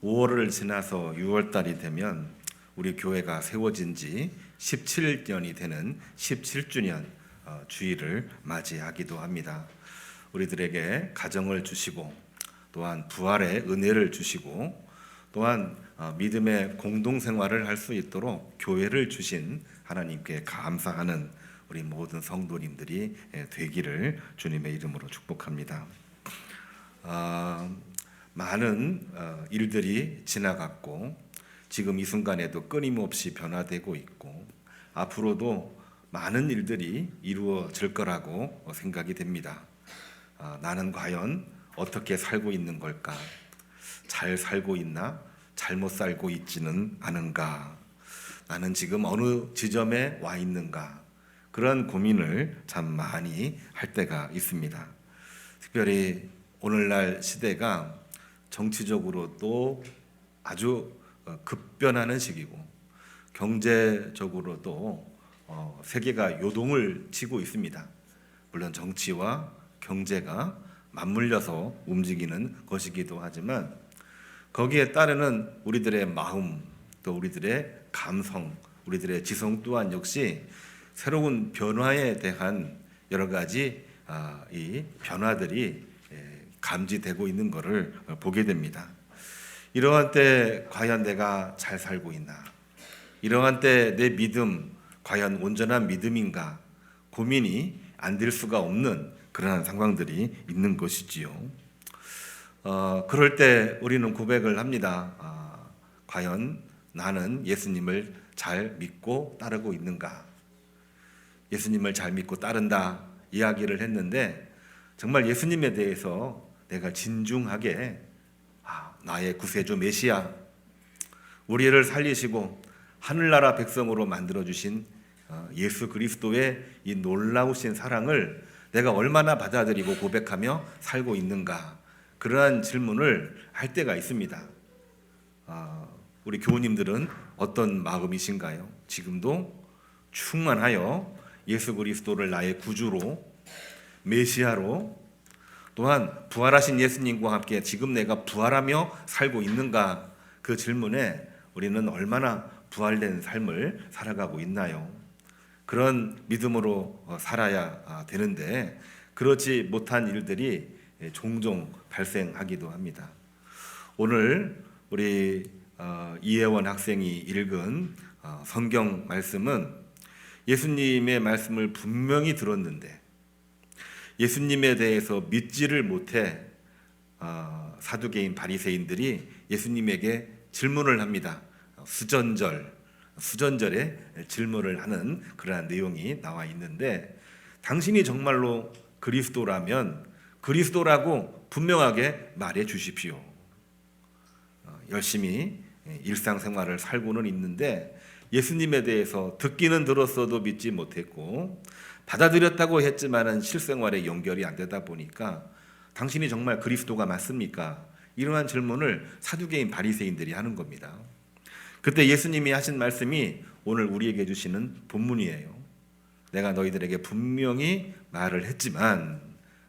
5월을 지나서 6월 달이 되면 우리 교회가 세워진 지 17년이 되는 17주년 주일을 맞이하기도 합니다. 우리들에게 가정을 주시고 또한 부활의 은혜를 주시고 또한 믿음의 공동생활을 할 수 있도록 교회를 주신 하나님께 감사하는 우리 모든 성도님들이 되기를 주님의 이름으로 축복합니다. 많은 일들이 지나갔고 지금 이 순간에도 끊임없이 변화되고 있고 앞으로도 많은 일들이 이루어질 거라고 생각이 됩니다. 나는 과연 어떻게 살고 있는 걸까? 잘 살고 있나? 잘못 살고 있지는 않은가? 나는 지금 어느 지점에 와 있는가? 그런 고민을 참 많이 할 때가 있습니다. 특별히 오늘날 시대가 정치적으로도 아주 급변하는 시기고 경제적으로도 세계가 요동을 치고 있습니다. 물론 정치와 경제가 맞물려서 움직이는 것이기도 하지만 거기에 따르는 우리들의 마음, 또 우리들의 감성, 우리들의 지성 또한 역시 새로운 변화에 대한 여러 가지 이 변화들이 감지되고 있는 것을 보게 됩니다. 이러한 때 과연 내가 잘 살고 있나? 이러한 때 내 믿음 과연 온전한 믿음인가? 고민이 안 될 수가 없는 그러한 상황들이 있는 것이지요. 그럴 때 우리는 고백을 합니다. 과연 나는 예수님을 잘 믿고 따르고 있는가? 예수님을 잘 믿고 따른다 이야기를 했는데 정말 예수님에 대해서 내가 진중하게 나의 구세주 메시아, 우리를 살리시고 하늘나라 백성으로 만들어주신 예수 그리스도의 이 놀라우신 사랑을 내가 얼마나 받아들이고 고백하며 살고 있는가, 그러한 질문을 할 때가 있습니다. 우리 교우님들은 어떤 마음이신가요? 지금도 충만하여 예수 그리스도를 나의 구주로, 메시아로, 또한 부활하신 예수님과 함께 지금 내가 부활하며 살고 있는가, 그 질문에 우리는 얼마나 부활된 삶을 살아가고 있나요? 그런 믿음으로 살아야 되는데 그렇지 못한 일들이 종종 발생하기도 합니다. 오늘 우리 이혜원 학생이 읽은 성경 말씀은 예수님의 말씀을 분명히 들었는데 예수님에 대해서 믿지를 못해 사두개인 바리새인들이 예수님에게 질문을 합니다. 수전절에 질문을 하는 그러한 내용이 나와 있는데, 당신이 정말로 그리스도라면 그리스도라고 분명하게 말해 주십시오. 열심히 일상생활을 살고는 있는데 예수님에 대해서 듣기는 들었어도 믿지 못했고 받아들였다고 했지만은 실생활에 연결이 안 되다 보니까 당신이 정말 그리스도가 맞습니까? 이러한 질문을 사두개인 바리새인들이 하는 겁니다. 그때 예수님이 하신 말씀이 오늘 우리에게 주시는 본문이에요. 내가 너희들에게 분명히 말을 했지만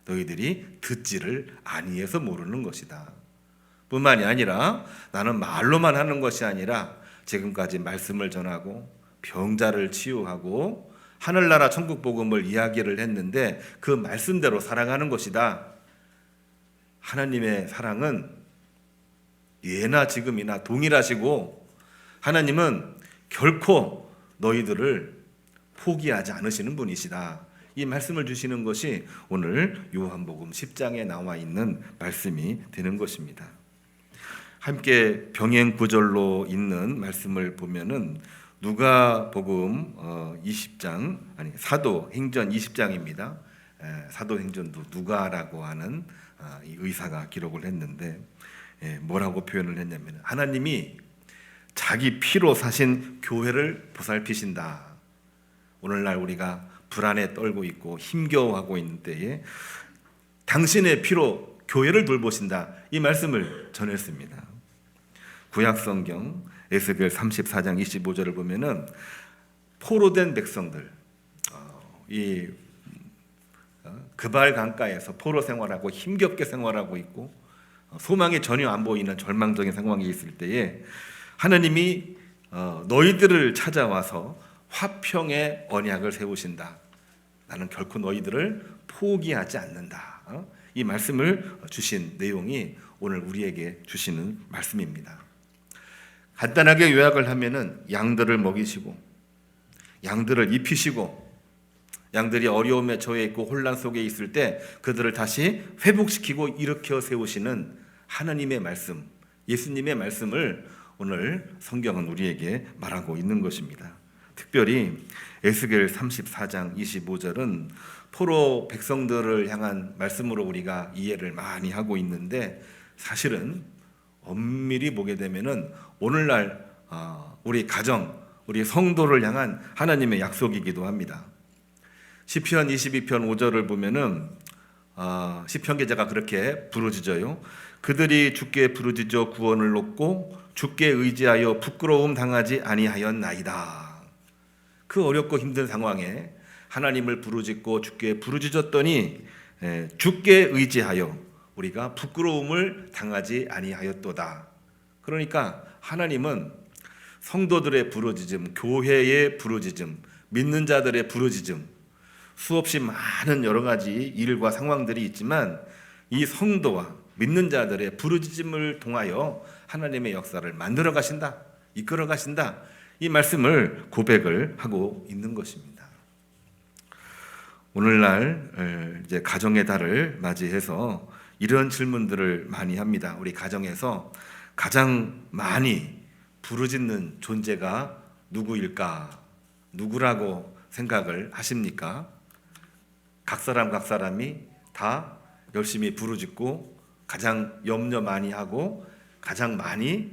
너희들이 듣지를 아니해서 모르는 것이다. 뿐만이 아니라 나는 말로만 하는 것이 아니라 지금까지 말씀을 전하고 병자를 치유하고 하늘나라 천국 복음을 이야기를 했는데 그 말씀대로 살아가는 것이다. 하나님의 사랑은 예나 지금이나 동일하시고 하나님은 결코 너희들을 포기하지 않으시는 분이시다. 이 말씀을 주시는 것이 오늘 요한복음 10장에 나와 있는 말씀이 되는 것입니다. 함께 병행 구절로 있는 말씀을 보면은 누가복음 20장, 사도행전 20장입니다. 사도행전도 누가라고 하는 이 의사가 기록을 했는데 뭐라고 표현을 했냐면 하나님이 자기 피로 사신 교회를 보살피신다. 오늘날 우리가 불안에 떨고 있고 힘겨워하고 있는 때에 당신의 피로 교회를 돌보신다. 이 말씀을 전했습니다. 구약성경 에스겔 34장 25절을 보면은 포로된 백성들, 이 그발 강가에서 포로 생활하고 힘겹게 생활하고 있고 소망이 전혀 안 보이는 절망적인 상황에 있을 때에 하나님이 너희들을 찾아와서 화평의 언약을 세우신다. 나는 결코 너희들을 포기하지 않는다. 이 말씀을 주신 내용이 오늘 우리에게 주시는 말씀입니다. 간단하게 요약을 하면은 양들을 먹이시고 양들을 입히시고 양들이 어려움에 처해 있고 혼란 속에 있을 때 그들을 다시 회복시키고 일으켜 세우시는 하나님의 말씀, 예수님의 말씀을 오늘 성경은 우리에게 말하고 있는 것입니다. 특별히 에스겔 34장 25절은 포로 백성들을 향한 말씀으로 우리가 이해를 많이 하고 있는데 사실은 엄밀히 보게 되면은 오늘날 우리 가정, 우리 성도를 향한 하나님의 약속이기도 합니다. 시편 22편 5절을 보면은 시편 기자가 그렇게 부르짖어요. 그들이 주께 부르짖어 구원을 얻고 주께 의지하여 부끄러움 당하지 아니하였나이다. 그 어렵고 힘든 상황에 하나님을 부르짖고 주께 부르짖었더니 주께 의지하여 우리가 부끄러움을 당하지 아니하였도다. 그러니까 하나님은 성도들의 부르짖음, 교회의 부르짖음, 믿는 자들의 부르짖음, 수없이 많은 여러 가지 일과 상황들이 있지만 이 성도와 믿는 자들의 부르짖음을 통하여 하나님의 역사를 만들어 가신다, 이끌어 가신다. 이 말씀을 고백을 하고 있는 것입니다. 오늘날 이제 가정의 달을 맞이해서 이런 질문들을 많이 합니다. 우리 가정에서 가장 많이 부르짖는 존재가 누구일까? 누구라고 생각을 하십니까? 각 사람이 다 열심히 부르짖고 가장 염려 많이 하고 가장 많이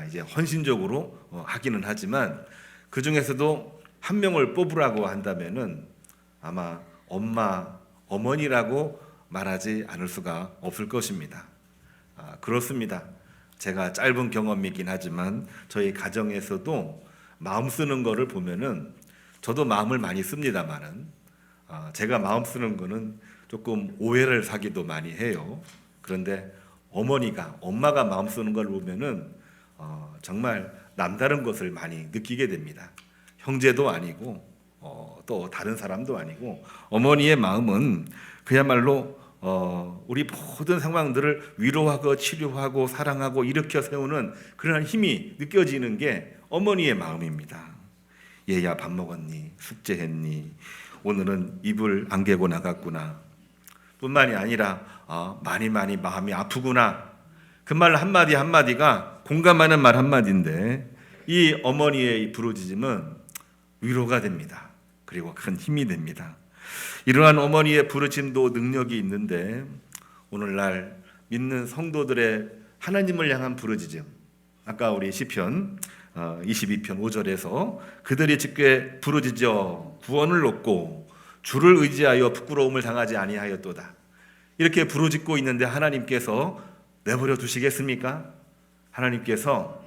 이제 헌신적으로 하기는 하지만 그 중에서도 한 명을 뽑으라고 한다면은 아마 엄마, 어머니라고 말하지 않을 수가 없을 것입니다. 그렇습니다. 제가 짧은 경험이긴 하지만 저희 가정에서도 마음 쓰는 거를 보면은 저도 마음을 많이 씁니다만은 제가 마음 쓰는 거는 조금 오해를 사기도 많이 해요. 그런데 엄마가 마음 쓰는 걸 보면은 정말 남다른 것을 많이 느끼게 됩니다. 형제도 아니고 또 다른 사람도 아니고 어머니의 마음은 그야말로 우리 모든 상황들을 위로하고 치료하고 사랑하고 일으켜 세우는 그러한 힘이 느껴지는 게 어머니의 마음입니다. 얘야 밥 먹었니? 숙제했니? 오늘은 이불 안 개고 나갔구나. 뿐만이 아니라 많이 마음이 아프구나. 그 말 한마디 한마디가 공감하는 말 한마디인데 이 어머니의 부르짖음은 위로가 됩니다. 그리고 큰 힘이 됩니다. 이러한 어머니의 부르짖음도 능력이 있는데 오늘날 믿는 성도들의 하나님을 향한 부르짖음, 아까 우리 시편 22편 5절에서 그들이 주께 부르짖어 구원을 얻고 주를 의지하여 부끄러움을 당하지 아니하였도다. 이렇게 부르짖고 있는데 하나님께서 내버려 두시겠습니까? 하나님께서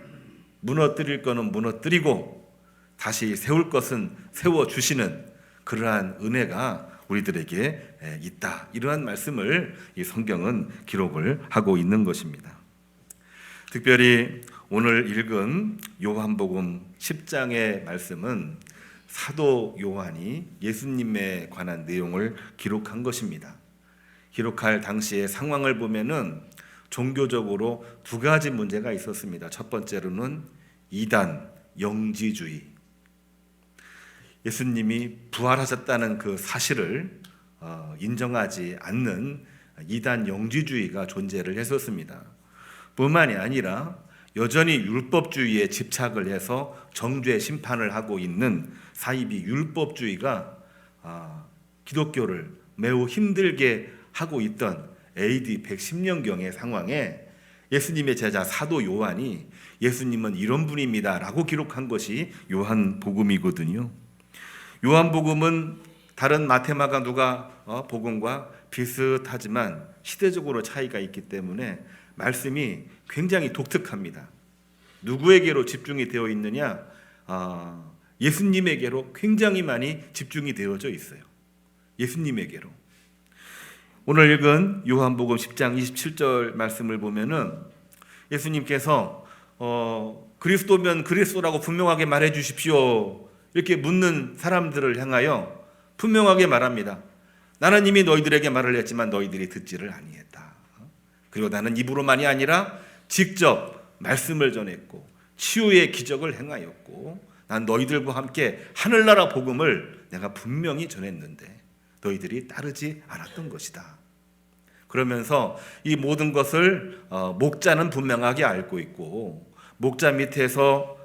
무너뜨릴 것은 무너뜨리고 다시 세울 것은 세워주시는 그러한 은혜가 우리들에게 있다. 이러한 말씀을 이 성경은 기록을 하고 있는 것입니다. 특별히 오늘 읽은 요한복음 10장의 말씀은 사도 요한이 예수님에 관한 내용을 기록한 것입니다. 기록할 당시의 상황을 보면은 종교적으로 두 가지 문제가 있었습니다. 첫 번째로는 이단, 영지주의. 예수님이 부활하셨다는 그 사실을 인정하지 않는 이단 영지주의가 존재를 했었습니다. 뿐만이 아니라 여전히 율법주의에 집착을 해서 정죄 심판을 하고 있는 사이비 율법주의가 기독교를 매우 힘들게 하고 있던 AD 110년경의 상황에 예수님의 제자 사도 요한이 예수님은 이런 분입니다 라고 기록한 것이 요한복음이거든요. 요한복음은 다른 마태마가 누가 복음과 비슷하지만 시대적으로 차이가 있기 때문에 말씀이 굉장히 독특합니다. 누구에게로 집중이 되어 있느냐? 예수님에게로 굉장히 많이 집중이 되어져 있어요. 예수님에게로. 오늘 읽은 요한복음 10장 27절 말씀을 보면은 예수님께서 그리스도면 그리스도라고 분명하게 말해 주십시오. 이렇게 묻는 사람들을 향하여 분명하게 말합니다. 나는 이미 너희들에게 말을 했지만 너희들이 듣지를 아니했다. 그리고 나는 입으로만이 아니라 직접 말씀을 전했고 치유의 기적을 행하였고 난 너희들과 함께 하늘나라 복음을 내가 분명히 전했는데 너희들이 따르지 않았던 것이다. 그러면서 이 모든 것을 목자는 분명하게 알고 있고 목자 밑에서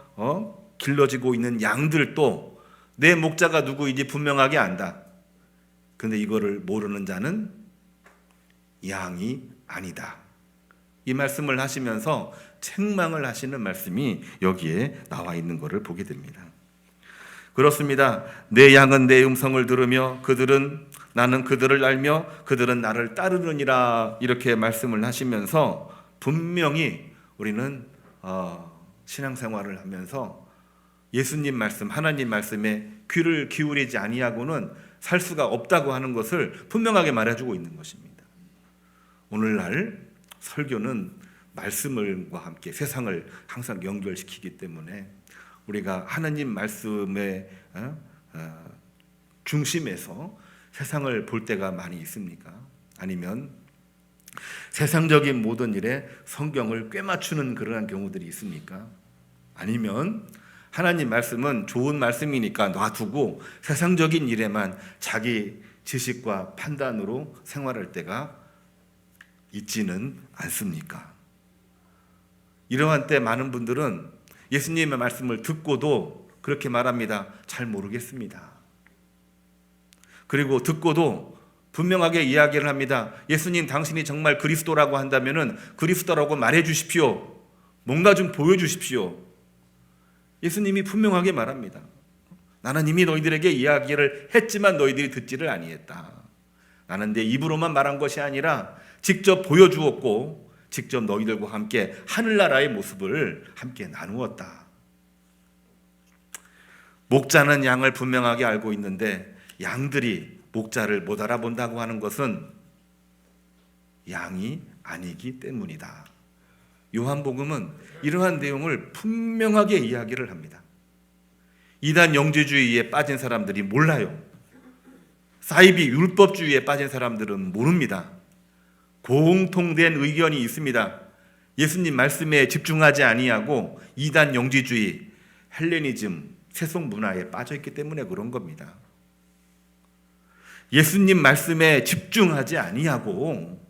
길러지고 있는 양들도 내 목자가 누구인지 분명하게 안다. 근데 이거를 모르는 자는 양이 아니다. 이 말씀을 하시면서 책망을 하시는 말씀이 여기에 나와 있는 것을 보게 됩니다. 그렇습니다. 내 양은 내 음성을 들으며 나는 그들을 알며 그들은 나를 따르느니라 이렇게 말씀을 하시면서 분명히 우리는 신앙생활을 하면서 예수님 말씀, 하나님 말씀에 귀를 기울이지 아니하고는 살 수가 없다고 하는 것을 분명하게 말해주고 있는 것입니다. 오늘날 설교는 말씀과 함께 세상을 항상 연결시키기 때문에 우리가 하나님 말씀의 중심에서 세상을 볼 때가 많이 있습니까? 아니면 세상적인 모든 일에 성경을 꿰맞추는 그러한 경우들이 있습니까? 아니면 하나님 말씀은 좋은 말씀이니까 놔두고 세상적인 일에만 자기 지식과 판단으로 생활할 때가 있지는 않습니까? 이러한 때 많은 분들은 예수님의 말씀을 듣고도 그렇게 말합니다. 잘 모르겠습니다. 그리고 듣고도 분명하게 이야기를 합니다. 예수님 당신이 정말 그리스도라고 한다면은 그리스도라고 말해 주십시오. 뭔가 좀 보여 주십시오. 예수님이 분명하게 말합니다. 나는 이미 너희들에게 이야기를 했지만 너희들이 듣지를 아니했다. 나는 내 입으로만 말한 것이 아니라 직접 보여주었고 직접 너희들과 함께 하늘나라의 모습을 함께 나누었다. 목자는 양을 분명하게 알고 있는데 양들이 목자를 못 알아본다고 하는 것은 양이 아니기 때문이다. 요한복음은 이러한 내용을 분명하게 이야기를 합니다. 이단 영지주의에 빠진 사람들이 몰라요. 사이비 율법주의에 빠진 사람들은 모릅니다. 공통된 의견이 있습니다. 예수님 말씀에 집중하지 아니하고 이단 영지주의, 헬레니즘, 세속 문화에 빠져 있기 때문에 그런 겁니다. 예수님 말씀에 집중하지 아니하고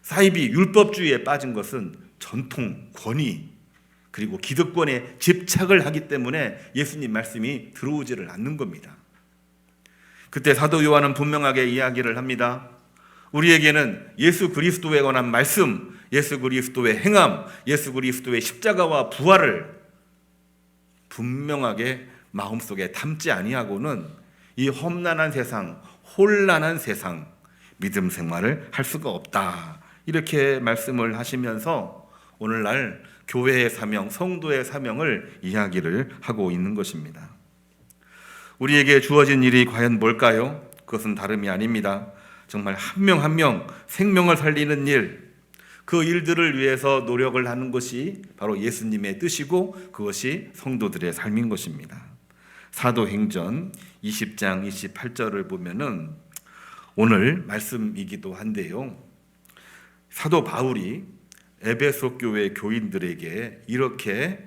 사이비 율법주의에 빠진 것은 전통, 권위, 그리고 기득권에 집착을 하기 때문에 예수님 말씀이 들어오지를 않는 겁니다. 그때 사도 요한은 분명하게 이야기를 합니다. 우리에게는 예수 그리스도에 관한 말씀, 예수 그리스도의 행함, 예수 그리스도의 십자가와 부활을 분명하게 마음속에 담지 아니하고는 이 험난한 세상, 혼란한 세상, 믿음 생활을 할 수가 없다. 이렇게 말씀을 하시면서 오늘날 교회의 사명, 성도의 사명을 이야기를 하고 있는 것입니다. 우리에게 주어진 일이 과연 뭘까요? 그것은 다름이 아닙니다. 정말 한 명 한 명 생명을 살리는 일, 그 일들을 위해서 노력을 하는 것이 바로 예수님의 뜻이고 그것이 성도들의 삶인 것입니다. 사도행전 20장 28절을 보면은 오늘 말씀이기도 한데요. 사도 바울이 에베소 교회 교인들에게 이렇게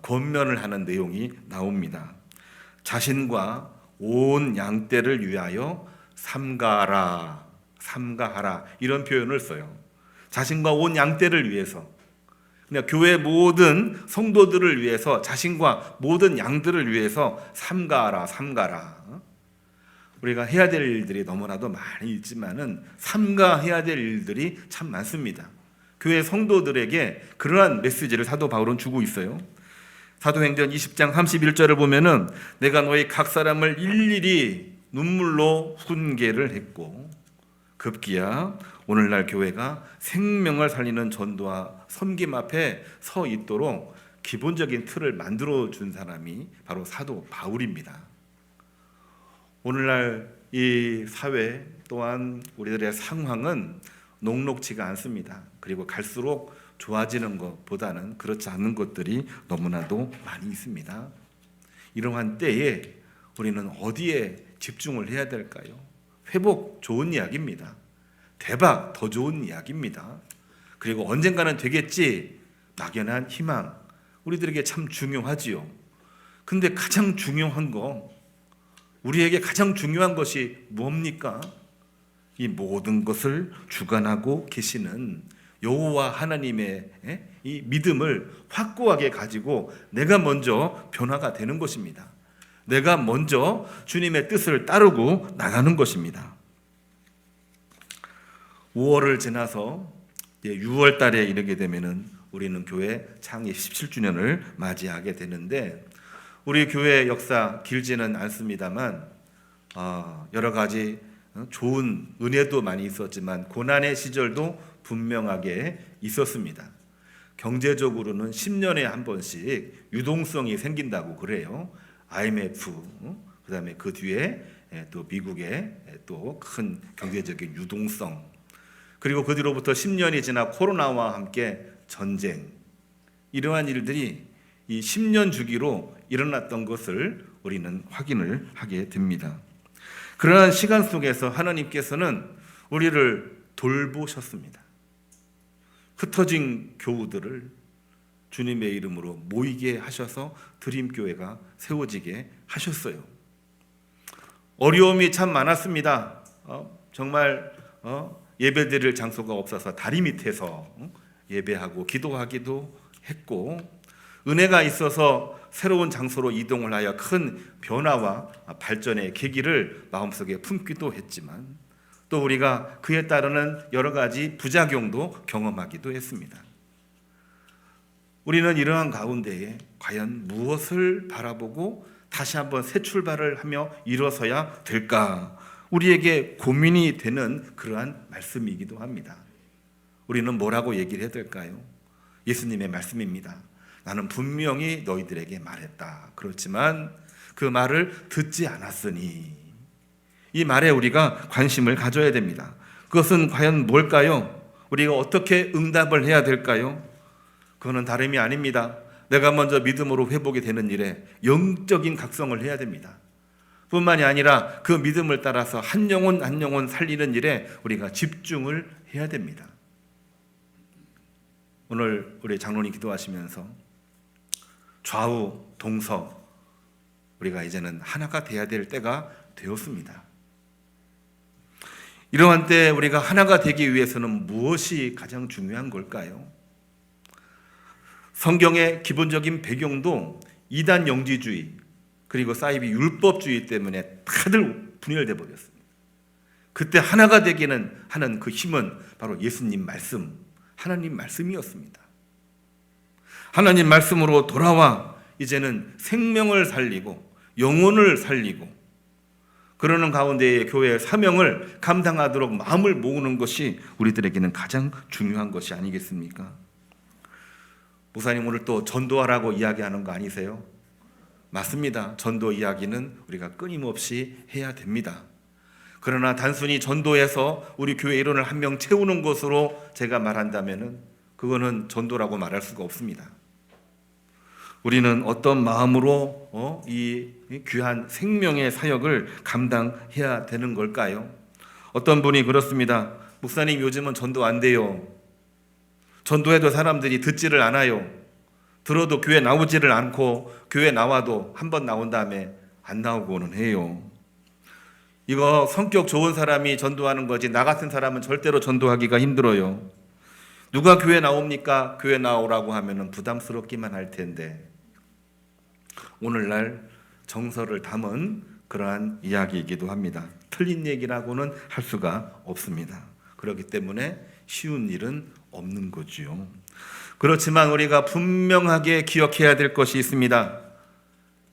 권면을 하는 내용이 나옵니다. 자신과 온 양떼를 위하여 삼가하라 이런 표현을 써요. 자신과 온 양떼를 위해서, 그냥 교회 모든 성도들을 위해서, 자신과 모든 양들을 위해서 삼가하라. 우리가 해야 될 일들이 너무나도 많이 있지만은 삼가해야 될 일들이 참 많습니다. 교회 성도들에게 그러한 메시지를 사도 바울은 주고 있어요. 사도행전 20장 31절을 보면은 내가 너희 각 사람을 일일이 눈물로 훈계를 했고 급기야 오늘날 교회가 생명을 살리는 전도와 섬김 앞에 서 있도록 기본적인 틀을 만들어 준 사람이 바로 사도 바울입니다. 오늘날 이 사회 또한 우리들의 상황은 녹록지가 않습니다. 그리고 갈수록 좋아지는 것보다는 그렇지 않은 것들이 너무나도 많이 있습니다. 이러한 때에 우리는 어디에 집중을 해야 될까요? 회복 좋은 이야기입니다. 대박 더 좋은 이야기입니다. 그리고 언젠가는 되겠지 막연한 희망 우리들에게 참 중요하지요. 근데 가장 중요한 거 우리에게 가장 중요한 것이 뭡니까? 이 모든 것을 주관하고 계시는 여호와 하나님의 이 믿음을 확고하게 가지고 내가 먼저 변화가 되는 것입니다. 내가 먼저 주님의 뜻을 따르고 나가는 것입니다. 5월을 지나서 6월 달에 이르게 되면은 우리는 교회 창립 17주년을 맞이하게 되는데 우리 교회 역사 길지는 않습니다만 여러 가지 좋은 은혜도 많이 있었지만 고난의 시절도 분명하게 있었습니다. 경제적으로는 10년에 한 번씩 유동성이 생긴다고 그래요. IMF, 그다음에 그 뒤에 또 미국의 또 큰 경제적인 유동성, 그리고 그 뒤로부터 10년이 지나 코로나와 함께 전쟁, 이러한 일들이 이 10년 주기로 일어났던 것을 우리는 확인을 하게 됩니다. 그러한 시간 속에서 하나님께서는 우리를 돌보셨습니다. 흩어진 교우들을 주님의 이름으로 모이게 하셔서 드림교회가 세워지게 하셨어요. 어려움이 참 많았습니다. 정말 예배드릴 장소가 없어서 다리 밑에서 예배하고 기도하기도 했고, 은혜가 있어서 새로운 장소로 이동을 하여 큰 변화와 발전의 계기를 마음속에 품기도 했지만 또 우리가 그에 따르는 여러 가지 부작용도 경험하기도 했습니다. 우리는 이러한 가운데에 과연 무엇을 바라보고 다시 한번 새 출발을 하며 일어서야 될까? 우리에게 고민이 되는 그러한 말씀이기도 합니다. 우리는 뭐라고 얘기를 해야 될까요? 예수님의 말씀입니다. 나는 분명히 너희들에게 말했다. 그렇지만 그 말을 듣지 않았으니, 이 말에 우리가 관심을 가져야 됩니다. 그것은 과연 뭘까요? 우리가 어떻게 응답을 해야 될까요? 그거는 다름이 아닙니다. 내가 먼저 믿음으로 회복이 되는 일에 영적인 각성을 해야 됩니다. 뿐만이 아니라 그 믿음을 따라서 한 영혼 한 영혼 살리는 일에 우리가 집중을 해야 됩니다. 오늘 우리 장로님 기도하시면서 좌우 동서 우리가 이제는 하나가 돼야 될 때가 되었습니다. 이러한 때 우리가 하나가 되기 위해서는 무엇이 가장 중요한 걸까요? 성경의 기본적인 배경도 이단 영지주의 그리고 사이비 율법주의 때문에 다들 분열돼 버렸습니다. 그때 하나가 되기는 하는 그 힘은 바로 예수님 말씀, 하나님 말씀이었습니다. 하나님 말씀으로 돌아와 이제는 생명을 살리고 영혼을 살리고 그러는 가운데에 교회의 사명을 감당하도록 마음을 모으는 것이 우리들에게는 가장 중요한 것이 아니겠습니까? 목사님 오늘 또 전도하라고 이야기하는 거 아니세요? 맞습니다. 전도 이야기는 우리가 끊임없이 해야 됩니다. 그러나 단순히 전도해서 우리 교회 일원을 한 명 채우는 것으로 제가 말한다면은 그거는 전도라고 말할 수가 없습니다. 우리는 어떤 마음으로 이 귀한 생명의 사역을 감당해야 되는 걸까요? 어떤 분이 그렇습니다. 목사님 요즘은 전도 안 돼요. 전도해도 사람들이 듣지를 않아요. 들어도 교회 나오지를 않고 교회 나와도 한 번 나온 다음에 안 나오고는 해요. 이거 성격 좋은 사람이 전도하는 거지 나 같은 사람은 절대로 전도하기가 힘들어요. 누가 교회 나옵니까? 교회 나오라고 하면은 부담스럽기만 할 텐데, 오늘날 정서를 담은 그러한 이야기이기도 합니다. 틀린 얘기라고는 할 수가 없습니다. 그렇기 때문에 쉬운 일은 없는 거지요. 그렇지만 우리가 분명하게 기억해야 될 것이 있습니다.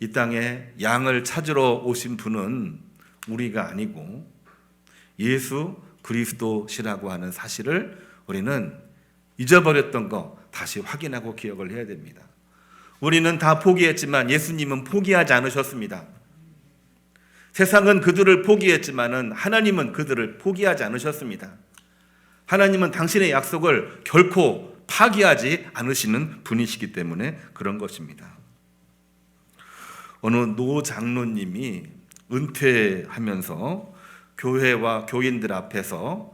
이 땅에 양을 찾으러 오신 분은 우리가 아니고 예수 그리스도시라고 하는 사실을 우리는 잊어버렸던 거 다시 확인하고 기억을 해야 됩니다. 우리는 다 포기했지만 예수님은 포기하지 않으셨습니다. 세상은 그들을 포기했지만은 하나님은 그들을 포기하지 않으셨습니다. 하나님은 당신의 약속을 결코 파기하지 않으시는 분이시기 때문에 그런 것입니다. 어느 노 장로님이 은퇴하면서 교회와 교인들 앞에서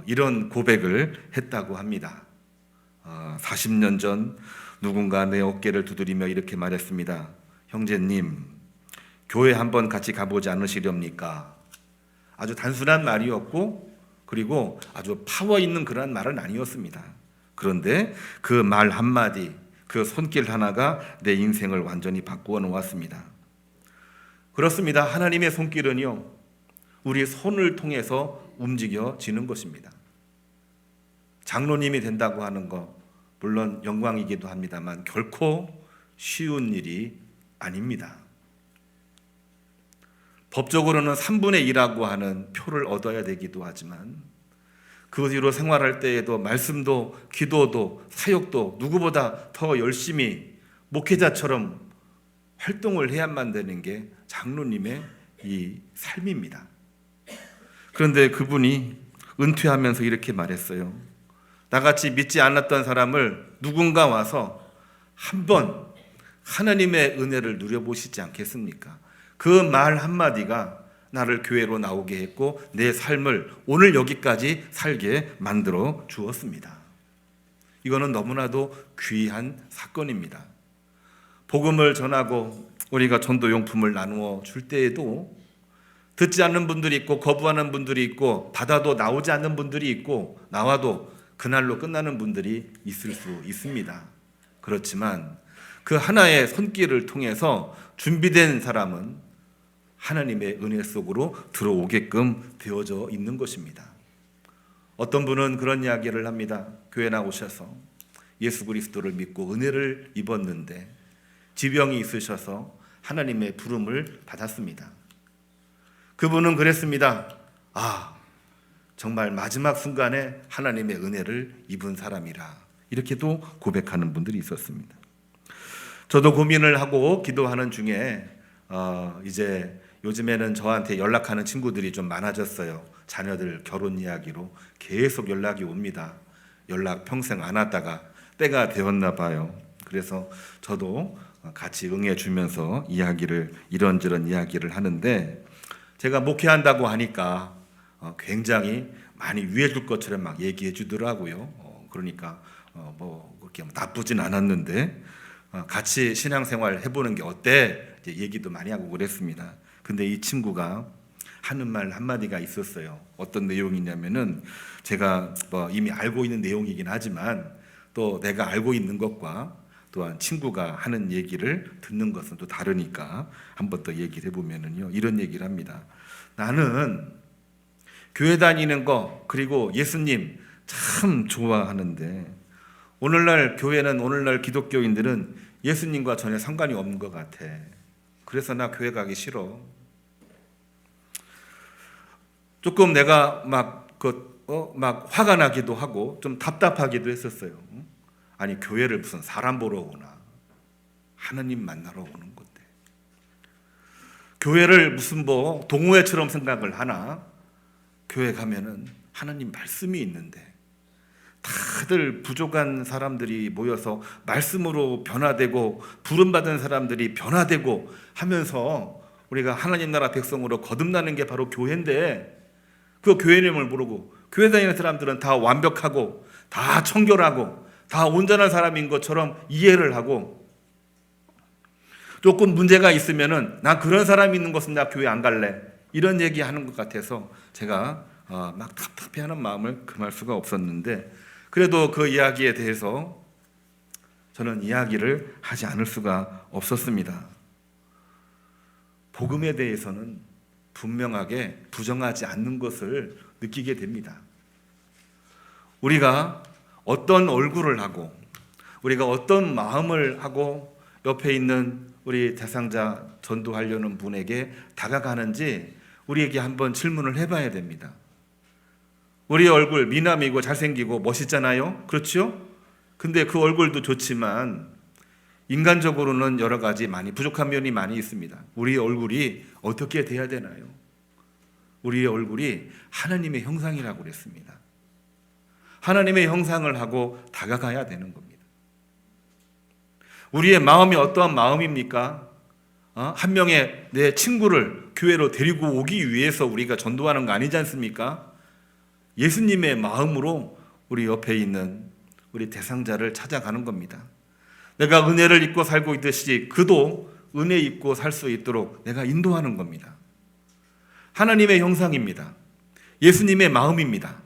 이런 고백을 했다고 합니다. 40년 전 누군가 내 어깨를 두드리며 이렇게 말했습니다. 형제님, 교회 한번 같이 가보지 않으시렵니까? 아주 단순한 말이었고, 그리고 아주 파워 있는 그런 말은 아니었습니다. 그런데 그 말 한마디, 그 손길 하나가 내 인생을 완전히 바꾸어 놓았습니다. 그렇습니다. 하나님의 손길은요, 우리 손을 통해서 움직여지는 것입니다. 장로님이 된다고 하는 거 물론 영광이기도 합니다만 결코 쉬운 일이 아닙니다. 법적으로는 3분의 1이라고 하는 표를 얻어야 되기도 하지만 그 뒤로 생활할 때에도 말씀도 기도도 사역도 누구보다 더 열심히 목회자처럼 활동을 해야만 되는 게 장로님의 이 삶입니다. 그런데 그분이 은퇴하면서 이렇게 말했어요. 나같이 믿지 않았던 사람을 누군가 와서 한번 하나님의 은혜를 누려보시지 않겠습니까? 그 말 한마디가 나를 교회로 나오게 했고 내 삶을 오늘 여기까지 살게 만들어 주었습니다. 이거는 너무나도 귀한 사건입니다. 복음을 전하고 우리가 전도용품을 나누어 줄 때에도 듣지 않는 분들이 있고 거부하는 분들이 있고 받아도 나오지 않는 분들이 있고 나와도 그날로 끝나는 분들이 있을 수 있습니다. 그렇지만 그 하나의 손길을 통해서 준비된 사람은 하나님의 은혜 속으로 들어오게끔 되어져 있는 것입니다. 어떤 분은 그런 이야기를 합니다. 교회 나오셔서 예수 그리스도를 믿고 은혜를 입었는데 지병이 있으셔서 하나님의 부름을 받았습니다. 그분은 그랬습니다. 정말 마지막 순간에 하나님의 은혜를 입은 사람이라 이렇게도 고백하는 분들이 있었습니다. 저도 고민을 하고 기도하는 중에 이제 요즘에는 저한테 연락하는 친구들이 좀 많아졌어요. 자녀들 결혼 이야기로 계속 연락이 옵니다. 연락 평생 안 하다가 때가 되었나 봐요. 그래서 저도 같이 응해주면서 이런저런 이야기를 하는데 제가 목회한다고 하니까 굉장히 많이 위해줄 것처럼 막 얘기해 주더라고요. 그러니까 그렇게 나쁘진 않았는데 같이 신앙생활 해보는 게 어때? 이제 얘기도 많이 하고 그랬습니다. 근데 이 친구가 하는 말 한마디가 있었어요. 어떤 내용이냐면은 제가 이미 알고 있는 내용이긴 하지만 또 내가 알고 있는 것과 또한 친구가 하는 얘기를 듣는 것은 또 다르니까 한번 더 얘기를 해보면은요, 이런 얘기를 합니다. 나는 교회 다니는 거 그리고 예수님 참 좋아하는데 오늘날 교회는 오늘날 기독교인들은 예수님과 전혀 상관이 없는 것 같아. 그래서 나 교회 가기 싫어. 조금 내가 막 화가 나기도 하고 좀 답답하기도 했었어요. 아니 교회를 무슨 사람 보러 오나 하나님 만나러 오는 건데 교회를 무슨 동호회처럼 생각을 하나? 교회 가면은 하나님 말씀이 있는데 다들 부족한 사람들이 모여서 말씀으로 변화되고 부름받은 사람들이 변화되고 하면서 우리가 하나님 나라 백성으로 거듭나는 게 바로 교회인데 그 교회 이름을 모르고 교회 다니는 사람들은 다 완벽하고 다 청결하고 다 온전한 사람인 것처럼 이해를 하고 조금 문제가 있으면은 나 그런 사람이 있는 것은 나 교회 안 갈래 이런 얘기하는 것 같아서 제가 막 답답해하는 마음을 금할 수가 없었는데 그래도 그 이야기에 대해서 저는 이야기를 하지 않을 수가 없었습니다. 복음에 대해서는 분명하게 부정하지 않는 것을 느끼게 됩니다. 우리가 어떤 얼굴을 하고 우리가 어떤 마음을 하고 옆에 있는 우리 대상자 전도하려는 분에게 다가가는지 우리에게 한번 질문을 해봐야 됩니다. 우리 얼굴 미남이고 잘생기고 멋있잖아요. 그렇죠? 근데 그 얼굴도 좋지만 인간적으로는 여러 가지 많이 부족한 면이 많이 있습니다. 우리 얼굴이 어떻게 돼야 되나요? 우리의 얼굴이 하나님의 형상이라고 그랬습니다. 하나님의 형상을 하고 다가가야 되는 겁니다. 우리의 마음이 어떠한 마음입니까? 한 명의 내 친구를 교회로 데리고 오기 위해서 우리가 전도하는 거 아니지 않습니까? 예수님의 마음으로 우리 옆에 있는 우리 대상자를 찾아가는 겁니다. 내가 은혜를 입고 살고 있듯이 그도 은혜 입고 살 수 있도록 내가 인도하는 겁니다. 하나님의 형상입니다. 예수님의 마음입니다.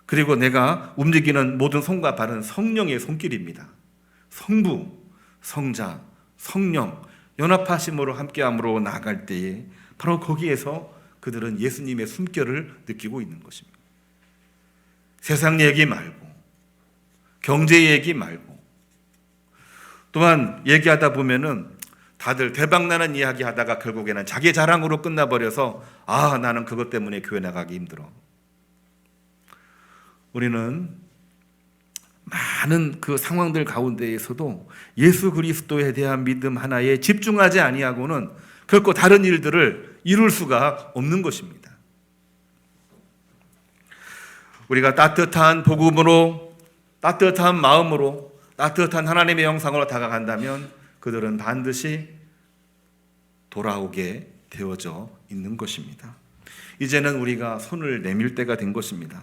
그리고 내가 움직이는 모든 손과 발은 성령의 손길입니다. 성부, 성자, 성령 연합하심으로 함께함으로 나아갈 때에 바로 거기에서 그들은 예수님의 숨결을 느끼고 있는 것입니다. 세상 얘기 말고 경제 얘기 말고 또한 얘기하다 보면은 다들 대박나는 이야기 하다가 결국에는 자기 자랑으로 끝나버려서 나는 그것 때문에 교회 나가기 힘들어. 우리는 많은 그 상황들 가운데에서도 예수 그리스도에 대한 믿음 하나에 집중하지 아니하고는 결코 다른 일들을 이룰 수가 없는 것입니다. 우리가 따뜻한 복음으로, 따뜻한 마음으로, 따뜻한 하나님의 형상으로 다가간다면 그들은 반드시 돌아오게 되어져 있는 것입니다. 이제는 우리가 손을 내밀 때가 된 것입니다.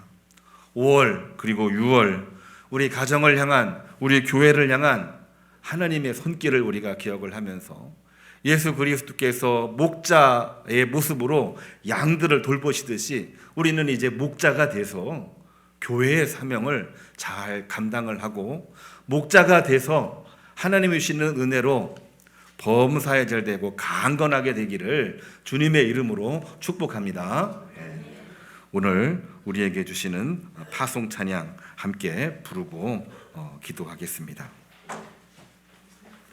5월 그리고 6월 우리 가정을 향한, 우리 교회를 향한 하나님의 손길을 우리가 기억을 하면서 예수 그리스도께서 목자의 모습으로 양들을 돌보시듯이 우리는 이제 목자가 돼서 교회의 사명을 잘 감당을 하고 목자가 돼서 하나님이 주시는 은혜로 범사에 잘 되고 강건하게 되기를 주님의 이름으로 축복합니다. 오늘 우리에게 주시는 파송 찬양 함께 부르고 기도하겠습니다.